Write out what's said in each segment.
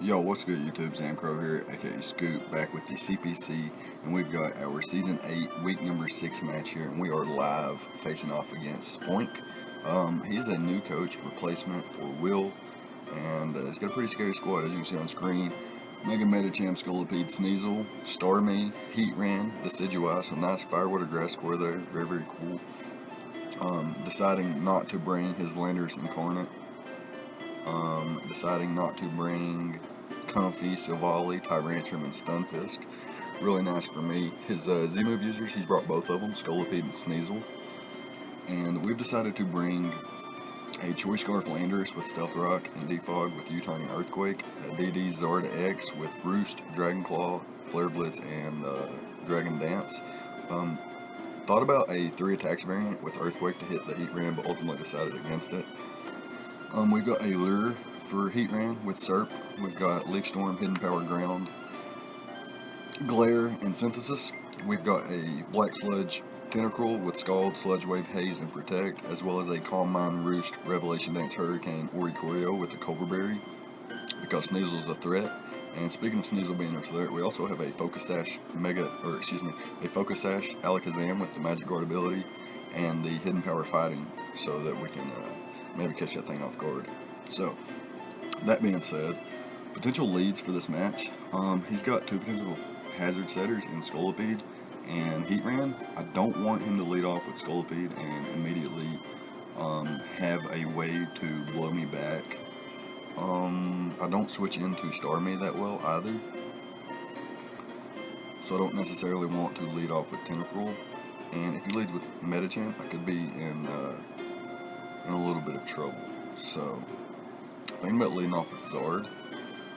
Yo, what's good YouTube? ZAMCRO here, aka Scoop, back with the CPC, and we've got our Season 8, Week number 6 match here, and we are live facing off against Spoink. He's a new coach replacement for Will, and he's got a pretty scary squad, as you can see on screen. Mega Meta Champ, Scolipede, Sneasel, Starmie, Heatran, Decidueye, so nice Firewater Grass score there, very, very cool. Deciding not to bring his Landers Incarnate. Deciding not to bring Comfy, Silvally, Tyrantrum, and Stunfisk. Really nice for me. His Z-move users, he's brought both of them, Scolipede and Sneasel. And we've decided to bring a Choice Scarf Landers with Stealth Rock and Defog with U-Turn and Earthquake, a DD Zard X with Roost, Dragon Claw, Flare Blitz, and Dragon Dance. Thought about a 3 attacks variant with Earthquake to hit the Heatran, but ultimately decided against it. We've got a Lure for Heatran with Serp. We've got Leaf Storm, Hidden Power Ground, Glare, and Synthesis. We've got a Black Sludge Tentacruel with Scald, Sludge Wave, Haze, and Protect, as well as a Calm Mind, Roost, Revelation Dance, Hurricane, Oricorio with the Cobra Berry, because Sneasel's a threat. And speaking of Sneasel being a threat, we also have a Focus Sash a Focus Sash Alakazam with the Magic Guard ability and the Hidden Power Fighting, so that we can maybe catch that thing off guard. So, that being said, potential leads for this match. He's got 2 potential hazard setters in Scolipede and Heatran. I don't want him to lead off with Scolipede and immediately have a way to blow me back. I don't switch into Starmie that well either, so I don't necessarily want to lead off with Tentacruel. And if he leads with Metachamp, I could be in a little bit of trouble. So thinking about leading off with Zard,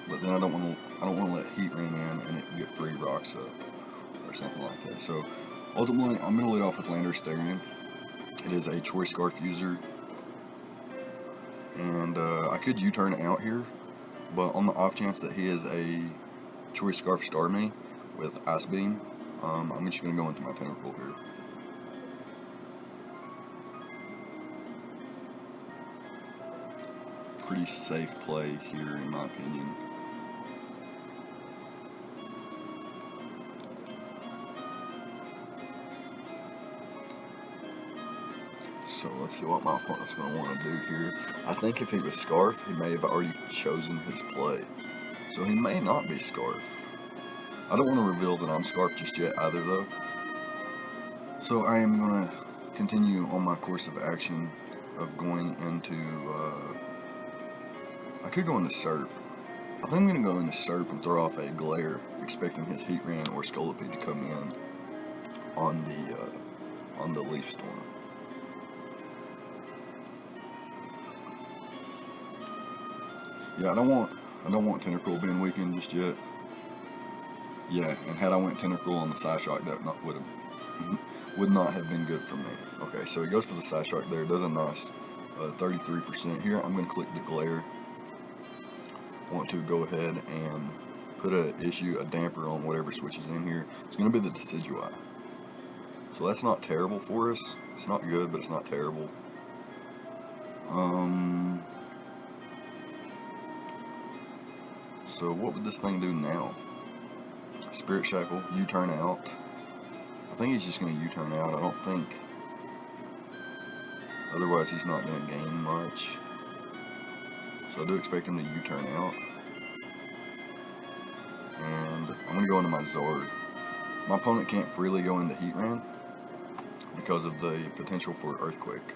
but then I don't want to let Heatran in and it get free rocks up or something like that. So ultimately, I'm going to lead off with Landers Therian. It is a Choice Scarf user, and I could U-turn out here, but on the off chance that he is a Choice Scarf Starmie with Ice Beam, I'm just going to go into my Tentacruel here. Pretty safe play here, in my opinion. So let's see what my opponent's going to want to do here. I think if he was Scarf, he may have already chosen his play. So he may not be Scarf. I don't want to reveal that I'm Scarf just yet either, though. So I am going to continue on my course of action of going into... I could go into Serp. I think I'm going to go into Serp and throw off a Glare, expecting his Heatran or Scolipede to come in on the Leaf Storm. Yeah, I don't want Tentacruel being weakened just yet. Yeah, and had I went Tentacruel on the Psyshock, that would not have been good for me. Okay, so he goes for the Psyshock there. Does a nice 33% here. I'm going to click the Glare. I want to go ahead and put a damper on whatever switches in here. It's going to be the Decidueye. So that's not terrible for us. It's not good, but it's not terrible. So what would this thing do now? Spirit Shackle, U-turn out. I think he's just going to U-turn out. I don't think... Otherwise he's not going to gain much. So I do expect him to U-turn out. And I'm going to go into my Zard. My opponent can't freely go into Heatran because of the potential for Earthquake.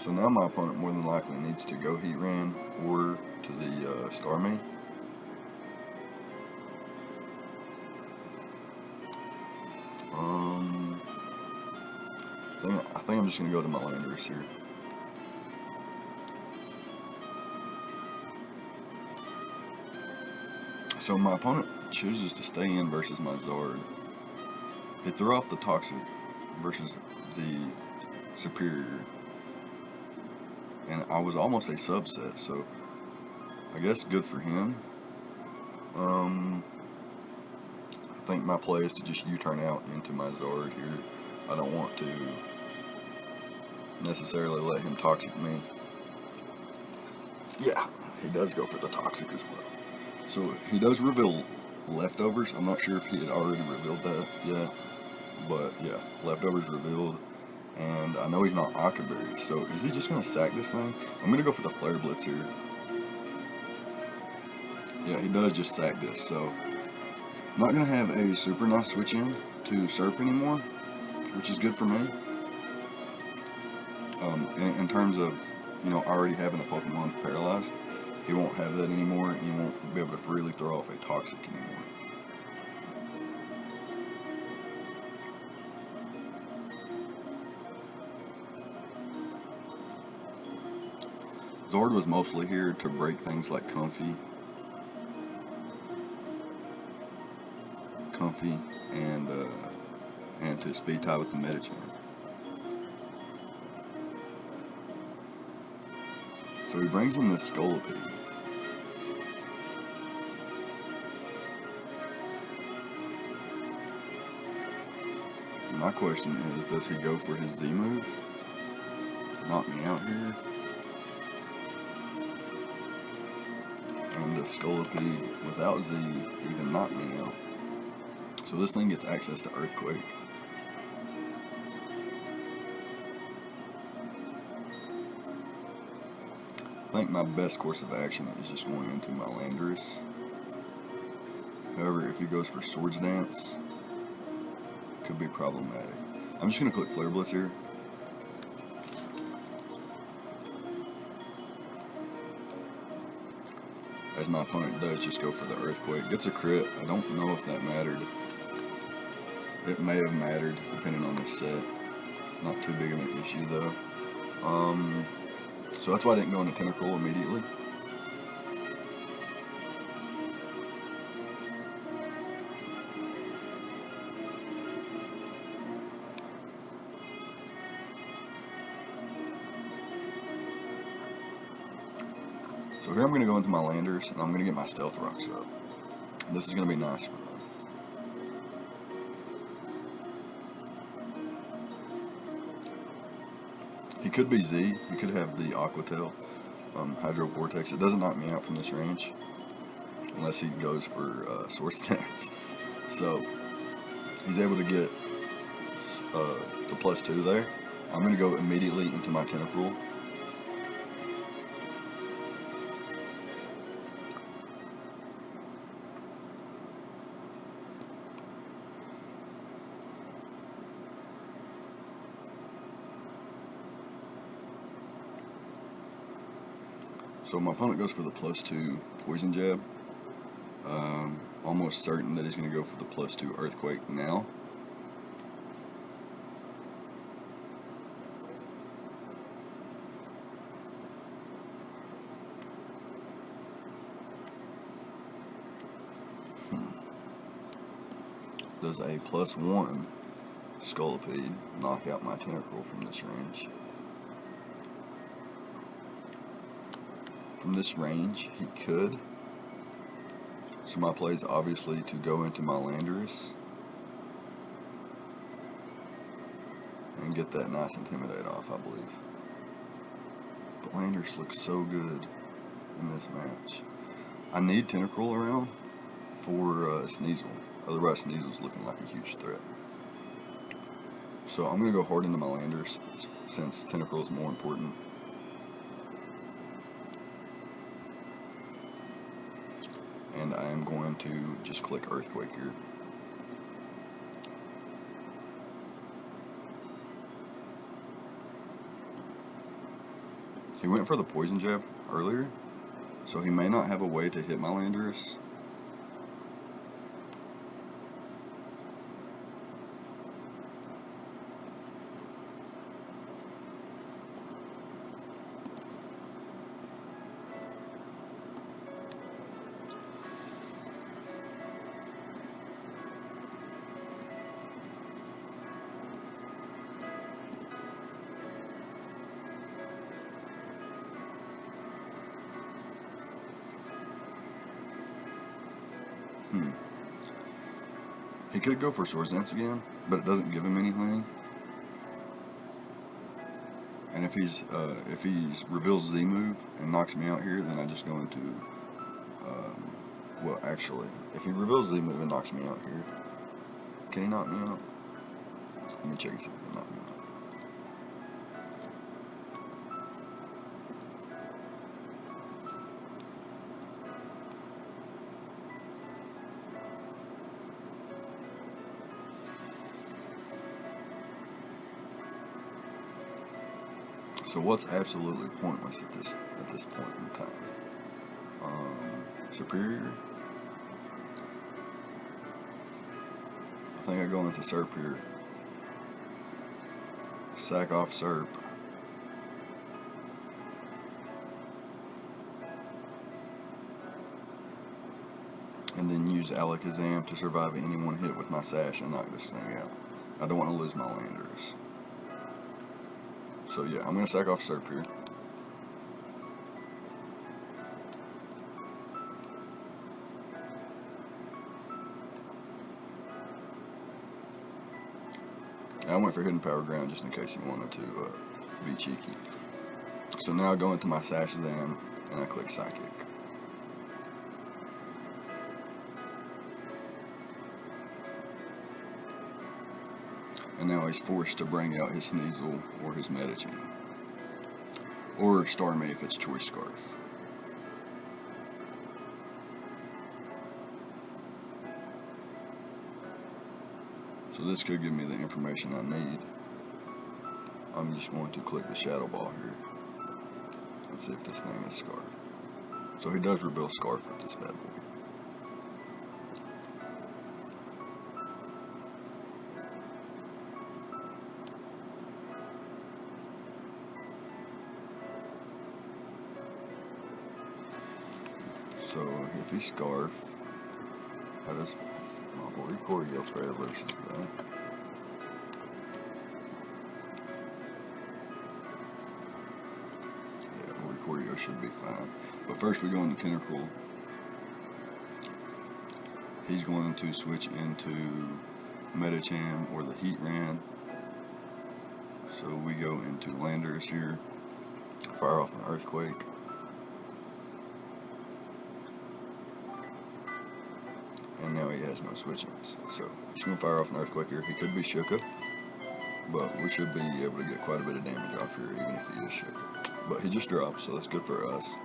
So now my opponent more than likely needs to go Heatran or to the Starmie. I think I'm just going to go to my Landers here. So my opponent chooses to stay in versus my Zard. He threw off the Toxic versus the Superior. And I was almost a subset, so I guess good for him. I think my play is to just U-turn out into my Zard here. I don't want to necessarily let him toxic me. Yeah, he does go for the toxic as well. So he does reveal leftovers. I'm not sure if he had already revealed that yet, but yeah, leftovers revealed. And I know he's not Ockerberry, so is he just going to sack this thing? I'm going to go for the Flare Blitz here. Yeah, he does just sack this, so I'm not going to have a super nice switch in to Serp anymore, which is good for me. In terms of, already having a Pokemon paralyzed, he won't have that anymore, and he won't be able to freely throw off a toxic anymore. Zord was mostly here to break things like Comfy, and to speed tie with the Medicham. So he brings in this Scolipede. My question is, does he go for his Z move? Knock me out here. And the Scolipede without Z even knocked me out. So this thing gets access to Earthquake. I think my best course of action is just going into my Landorus. However, if he goes for Swords Dance, it could be problematic. I'm just going to click Flare Blitz here. As my opponent does just go for the Earthquake. Gets a crit. I don't know if that mattered. It may have mattered depending on the set. Not too big of an issue though. So that's why I didn't go into Tentacruel immediately. So here I'm going to go into my Landers, and I'm going to get my Stealth Rocks up. And this is going to be nice for me. He could be Z. He could have the Aqua Tail, Hydro Vortex. It doesn't knock me out from this range, unless he goes for Swords Dance. So he's able to get the +2 there. I'm going to go immediately into my Tentacruel. So my opponent goes for the +2 Poison Jab. Almost certain that he's going to go for the +2 Earthquake now. Does a +1 Scolipede knock out my Tentacruel from this range? From this range, he could. So my play is obviously to go into my Landorus and get that nice Intimidate off, I believe. But Landorus looks so good in this match. I need Tentacruel around for Sneasel. Otherwise, Sneasel's looking like a huge threat. So I'm going to go hard into my Landorus since Tentacruel is more important. And I am going to just click Earthquake here. He went for the Poison Jab earlier, so he may not have a way to hit my Landorus. He could go for Swords Dance again, but it doesn't give him anything. And if he reveals Z move and knocks me out here, then I just go into, well, actually, if he reveals Z move and knocks me out here, can he knock me out? Let me check and see if he can knock me out. So what's absolutely pointless at this point in time? Superior. I think I go into SERP here. Sack off SERP. And then use Alakazam to survive any one hit with my sash and knock this thing out. I don't want to lose my landers. So yeah, I'm going to sack off SERP here. I went for Hidden Power Ground just in case he wanted to be cheeky. So now I go into my Sash Zam and I click Psychic. And now he's forced to bring out his Sneasel or his Medicham. Or Starmie if it's Choice Scarf. So this could give me the information I need. I'm just going to click the Shadow Ball here and see if this thing is Scarf. So he does reveal Scarf with this bad boy. So if he's Scarf, I just Recorio fair versus that. Yeah, Recorio should be fine. But first we go into Tentacruel. He's going to switch into Medicham or the Heatran. So we go into Landers here. Fire off an Earthquake. And now he has no switchings. So just gonna fire off an Earthquake here. He could be Shuka, but we should be able to get quite a bit of damage off here, even if he is Shuka. But he just dropped, so that's good for us.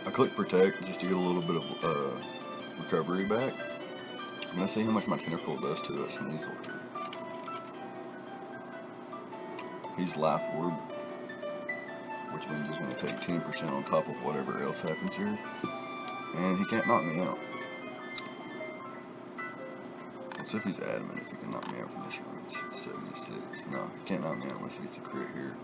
I click Protect just to get a little bit of recovery back. I'm going to see how much my Tentacruel does to us Sneasel. He's Life Orb, which means he's going to take 10% on top of whatever else happens here. And he can't knock me out. Let's see if he's adamant if he can knock me out from this range. 76. No, he can't knock me out unless he gets a crit here.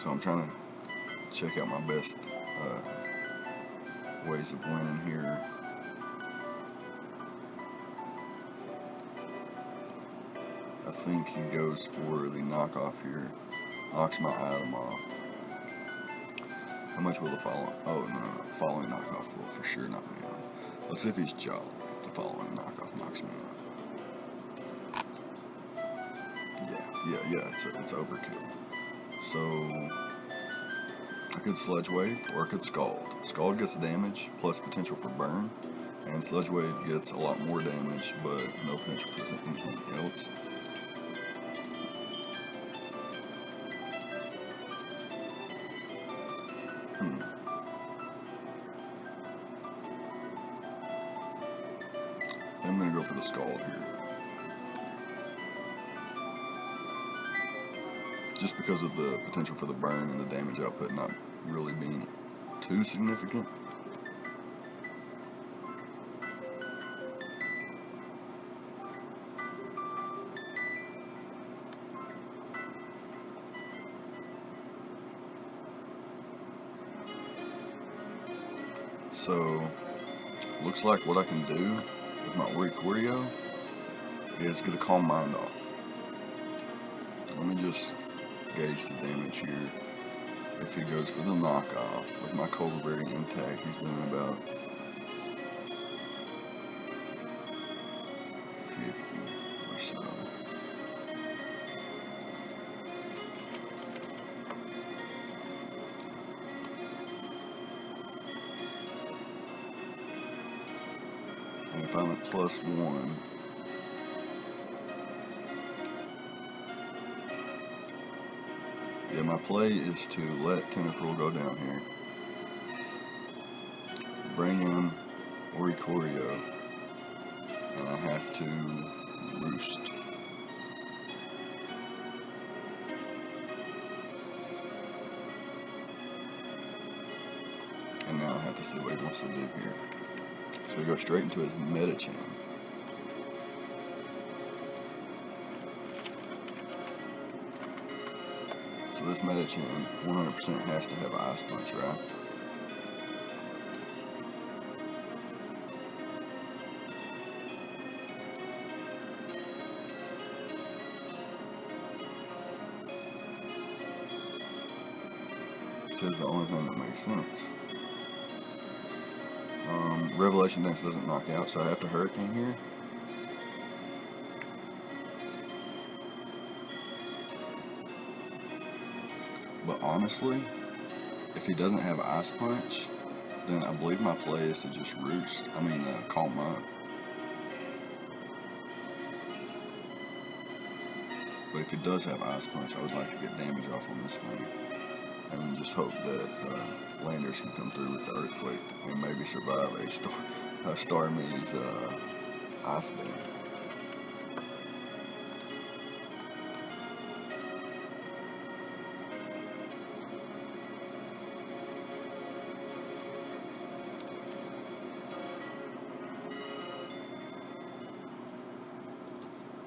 So I'm trying to check out my best ways of winning here. I think he goes for the knockoff here. Knocks my item off. How much will the following? Oh no, following knockoff will for sure knock me out. Let's see if he's Jolly. The following knockoff knocks me out. Yeah, it's overkill. So I could Sludge Wave or I could Scald. Scald gets damage plus potential for burn, and Sludge Wave gets a lot more damage but no potential for anything else. I'm going to go for the Scald here. Just because of the potential for the burn and the damage output not really being too significant. So, looks like what I can do with my Raikougars is get a calm mind off. Let me just gauge the damage here. If he goes for the knockoff with my cultivator intact, he's doing about 50 or so. And if I'm at +1, yeah, my play is to let Tentacle go down here, bring in Raikougar, and I have to roost. And now I have to see what he wants to do here. So we go straight into his Medicham. So this Medicham 100% has to have Ice Punch, right? Because the only thing that makes sense. Revelation Dance doesn't knock out, so I have to Hurricane here. But honestly, if he doesn't have Ice Punch, then I believe my play is to just roost. Calm mind. But if he does have Ice Punch, I would like to get damage off on this thing. And just hope that landers can come through with the Earthquake and maybe survive a Starmie's Ice Beam.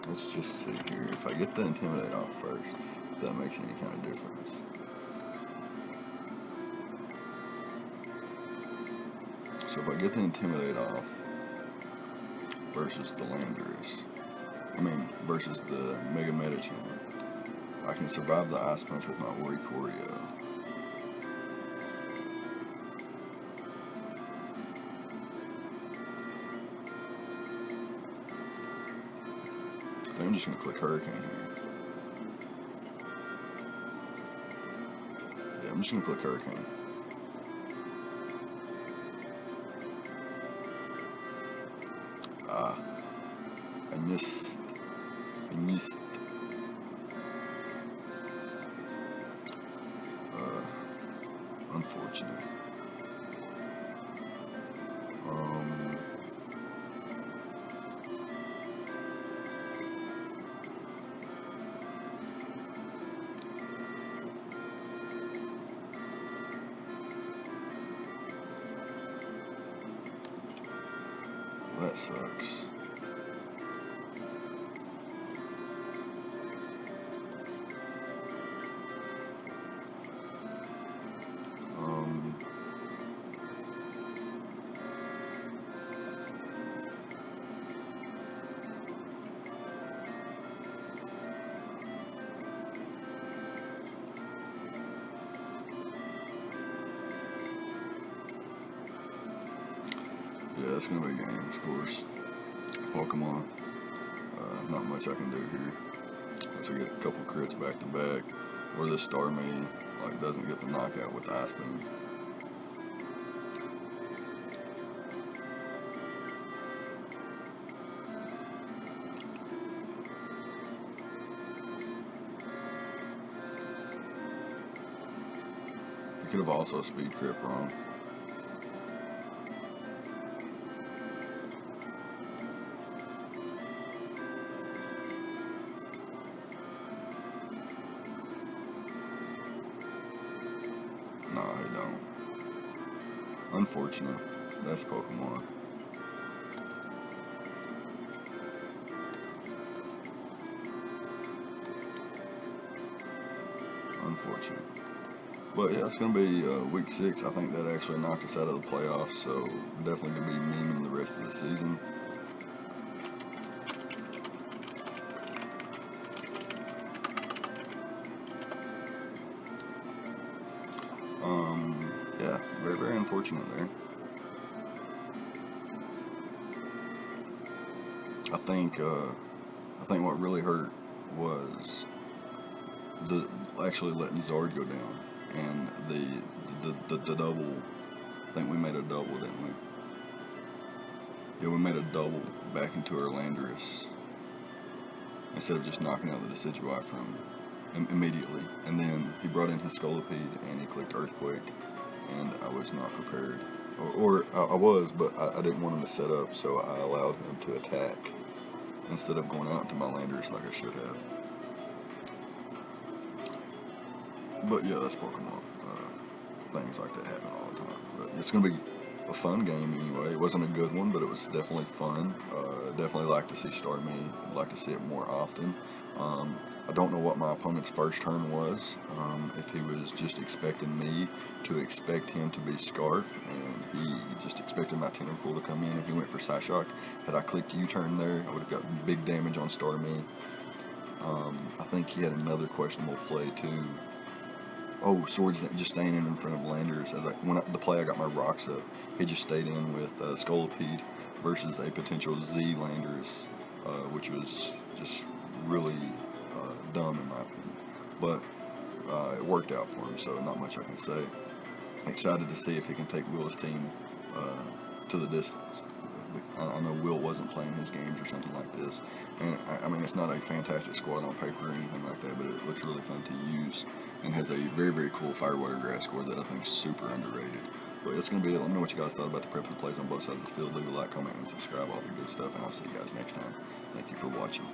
Let's just see here. If I get the Intimidate off first, if that makes any kind of difference. So if I get the Intimidate off versus the Landers, versus the Mega Medicham, I can survive the Ice Punch with my Raikougars. I'm just going to click Hurricane here. Yeah, I'm just going to click Hurricane. I missed. Unfortunate. That sucks. Yeah, that's gonna be a game, of course. Pokemon. Not much I can do here. Unless I get a couple crits back to back, or this Starmie doesn't get the knockout with Ice Beam. You could have also speed crit wrong. No, I don't. Unfortunate. That's Pokemon. Unfortunate. But yeah, it's going to be week 6. I think that actually knocked us out of the playoffs, so definitely going to be memeing the rest of the season. Yeah, very, very unfortunate there. I think what really hurt was actually letting Zard go down, and the double. I think we made a double, didn't we? Yeah, we made a double back into our Landorus instead of just knocking out the Decidueye from immediately. And then he brought in his Scolipede and he clicked Earthquake, and I was not prepared. Or I was, but I didn't want him to set up, so I allowed him to attack instead of going out to my Landorus like I should have. But yeah, that's Pokemon. Things like that happen all the time. But it's going to be a fun game anyway. It wasn't a good one, but it was definitely fun. Definitely like to see Starmie. I'd like to see it more often. I don't know what my opponent's first turn was. If he was just expecting me to expect him to be Scarf, and he just expected my Tentacle to come in, and he went for Psyshock. Had I clicked U-turn there, I would have gotten big damage on Starmie. I think he had another questionable play too. Oh, Swords just staying in front of Landers. The play I got my rocks up, he just stayed in with Scolipede versus a potential Z Landers, which was just really dumb in my opinion. But it worked out for him, so not much I can say. Excited to see if he can take Will's team to the distance. I know Will wasn't playing his games or something like this, and I mean it's not a fantastic squad on paper or anything like that, but it looks really fun to use and has a very, very cool Firewater Grass squad that I think is super underrated. But it's going to be it. Let me know what you guys thought about the preps and plays on both sides of the field. Leave a like, comment, and subscribe, all the good stuff, and I'll see you guys next time. Thank you for watching.